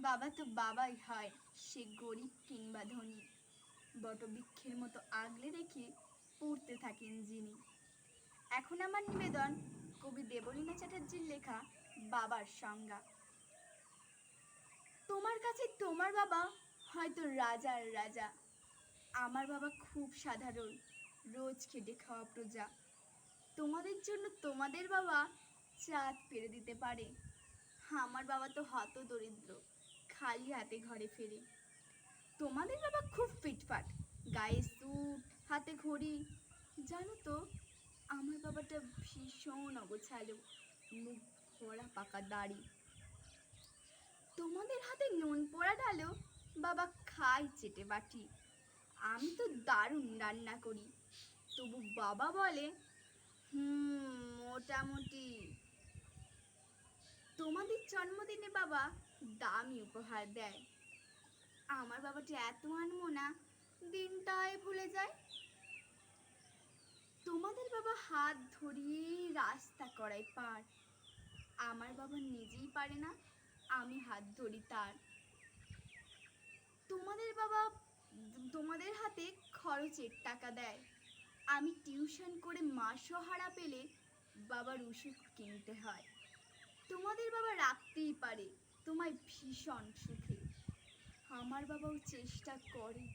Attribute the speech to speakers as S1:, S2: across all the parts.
S1: বাবা তো বাবাই হয়, সে গরিব কিংবা ধনী। বটবৃক্ষের মতো আগলে রেখে পড়তে থাকেন যিনি। এখন আমার নিবেদন কবি দেবলীনা চ্যাটার্জির লেখা বাবার সংজ্ঞা। তোমার কাছে তোমার বাবা হয়তো রাজার রাজা, আমার বাবা খুব সাধারণ, রোজ খেটে খাওয়া প্রজা। তোমাদের জন্য তোমাদের বাবা চাঁদ পেরে দিতে পারে, আমার বাবা তো হত দরিদ্র, খালি হাতে ঘরে ফেরে। তোমাদের বাবা খুব ফিটফাট, গায়ে স্যুট, হাতে ঘড়ি। জানো তো আমার বাবাটা ভীষণ অগোছালো, মুখ ভরা পাকা দাড়ি। তোমাদের হাতে নুন পোড়া ডালো বাবা খায় চেটে বাটি। আমি তো দারুণ রান্না করি, তবু বাবা বলে মোটামুটি। তোমাদের জন্মদিনে বাবা দামি উপহার দেয়, আমার বাবাটি এত আনমনা, দিনটাই ভুলে যায়। তোমাদের বাবা হাত ধরিয়ে রাস্তা করায় পার, আমার বাবা নিজেই পারে না, আমি হাত ধরি তার। তোমাদের বাবা তোমাদের হাতে খরচের টাকা দেয়, আমি টিউশন করে মাসোহারা পেলে বাবার ওষুধ কিনতে হয়। তোমাদের বাবা রাখতেই পারে তোমায় ভীষণ সুখে, আমার বাবাও চেষ্টা করে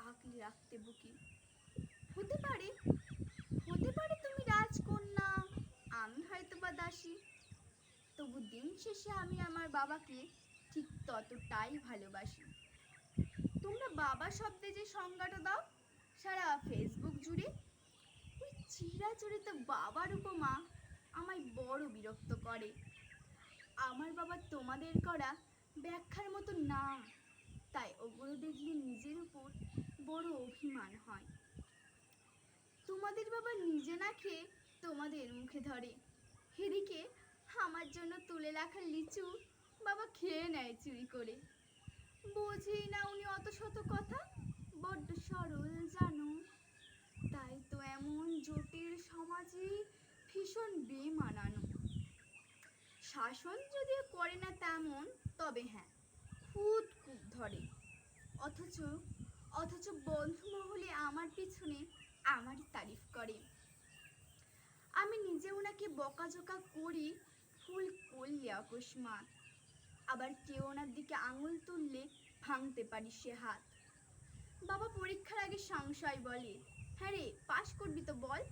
S1: আগলে রাখতে বুকে। হতে পারে তুমি রাজকন্যা, আমি হয়তো বা দাসী, তবু দিন শেষে আমি আমার বাবাকে ঠিক ততটাই ভালোবাসি। তোমরা বাবা শব্দে যে সংজ্ঞাটা দাও সারা ফেসবুক জুড়ে, ওই চিরাচরিত বাবার উপমা আমায় বড় বিরক্ত করে। আমার বাবা তোমাদের করা ব্যাখ্যার মতো না, তাই ওগুলো দেখলে নিজের উপর বড় অভিমান হয়। তোমাদের বাবা নিজে না খেয়ে তোমাদের মুখে ধরে, এদিকে আমার জন্য তুলে রাখা লিচু বাবা খেয়ে নেয় চুরি করে। বোঝেই না উনি অত শত কথা, বড্ড সরল জানো, তাই তো এমন জটিল সমাজে ভীষণ বেমানানো। শাসন যদিও করে না তেমন, তবে হ্যাঁ খুদ খুব ধরে। অথচ বন্ধু মহলে আমার পিছনে আমারই তারিফ করে। আমি নিজে ওনাকে বকাঝকা করি ফুল করলে অকস্মাৎ, আবার কেউ ওনার দিকে আঙুল তুললে ভাঙতে পারি সে হাত। বাবা পরীক্ষার আগে সংশয় বলে, হ্যাঁ রে পাশ করবি তো বল।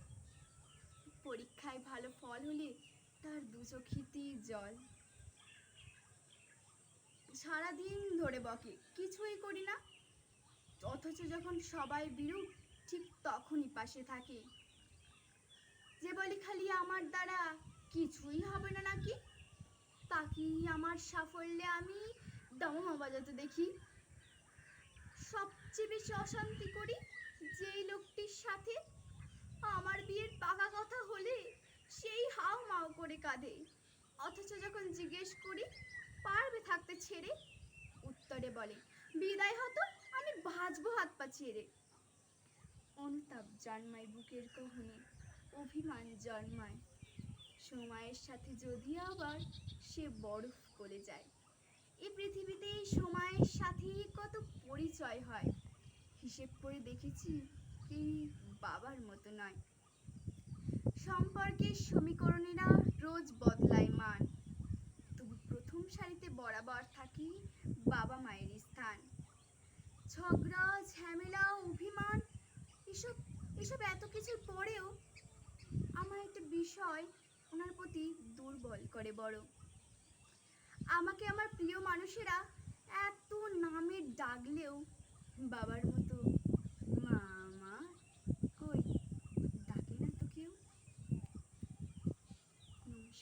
S1: পরীক্ষায় ভালো ফল হলে তার দু চোখেতেই জল। সারাদিন ধরে বকে, কিছুই করি না, অথচ যখন সবাই বিরূপ ঠিক তখনই পাশে থাকে। যে বলি খালি আমার দ্বারা কিছুই হবে না নাকি, তাকেই আমার সাফল্যে আমি দামামা বাজাতে দেখি। সবচেয়ে বেশি অশান্তি করি যেই লোকটির সাথে, আমার বিয়ের পাকা কথা হলে সেই হাও মাও করে কাঁদে, অথচ যখন জিজ্ঞেস করি পারবে থাকতে ছেড়ে, উত্তরে বলে বিদায় হতো আমি ভাজবো হাত পা ছেড়ে। অনুতাপ জন্মায় বুকের গহনে, অভিমান জন্মায়, সময়ের সাথে যদি আবার সে বরফ গলে যায়। এই পৃথিবীতে সময়ের সাথে কত পরিচয় হয়, হিসেব করে দেখেছি কেউ বাবার মতো নয়। সম্পর্কের সমীকরণেরা রোজ বদলায় মান, তবু প্রথম সারিতে বরাবর থাকি বাবা মায়ের স্থান। ঝগড়া ঝামেলা অভিমান এসব এত কিছুর পরেও আমার একটা বিষয় ওনার প্রতি দুর্বল করে বড়। আমাকে আমার প্রিয় মানুষেরা এত নামে ডাকলেও বাবার মতো